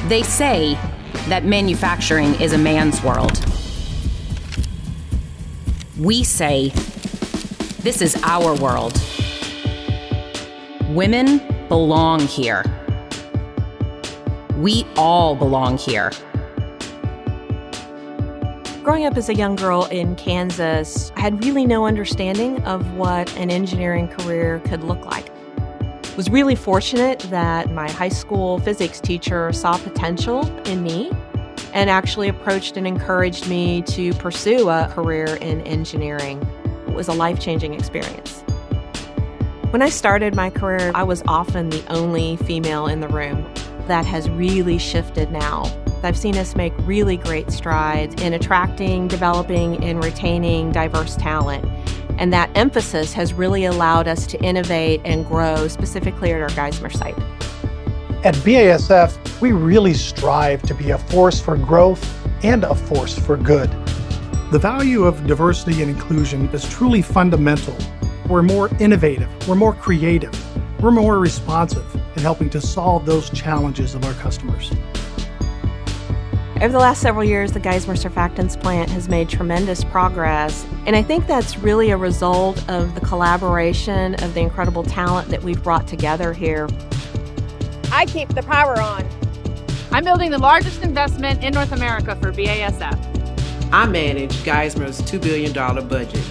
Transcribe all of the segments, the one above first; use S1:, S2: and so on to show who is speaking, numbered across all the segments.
S1: They say that manufacturing is a man's world. We say this is our world. Women belong here. We all belong here.
S2: Growing up as a young girl in Kansas, I had really no understanding of what an engineering career could look like. I was really fortunate that my high school physics teacher saw potential in me and actually approached and encouraged me to pursue a career in engineering. It was a life-changing experience. When I started my career, I was often the only female in the room. That has really shifted now. I've seen us make really great strides in attracting, developing, and retaining diverse talent. And that emphasis has really allowed us to innovate and grow, specifically at our Geismar site.
S3: At BASF, we really strive to be a force for growth and a force for good. The value of diversity and inclusion is truly fundamental. We're more innovative, we're more creative, we're more responsive in helping to solve those challenges of our customers.
S2: Over the last several years, the Geismar surfactants plant has made tremendous progress, and I think that's really a result of the collaboration of the incredible talent that we've brought together here.
S4: I keep the power on.
S5: I'm building the largest investment in North America for BASF.
S6: I manage Geismar's $2 billion budget.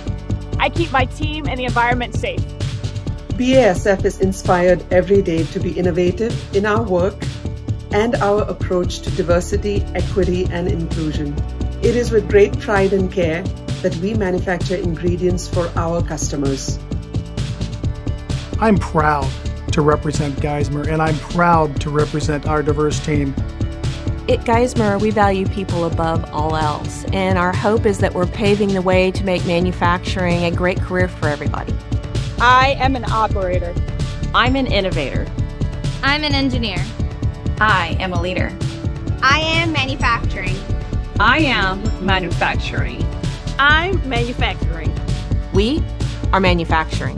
S4: I keep my team and the environment safe.
S7: BASF is inspired every day to be innovative in our work and our approach to diversity, equity, and inclusion. It is with great pride and care that we manufacture ingredients for our customers.
S3: I'm proud to represent Geismar, and I'm proud to represent our diverse team.
S2: At Geismar, we value people above all else, and our hope is that we're paving the way to make manufacturing a great career for everybody.
S4: I am an operator.
S1: I'm an innovator.
S8: I'm an engineer.
S9: I am a leader.
S8: I am manufacturing.
S9: I am manufacturing.
S4: I'm manufacturing.
S2: We are manufacturing.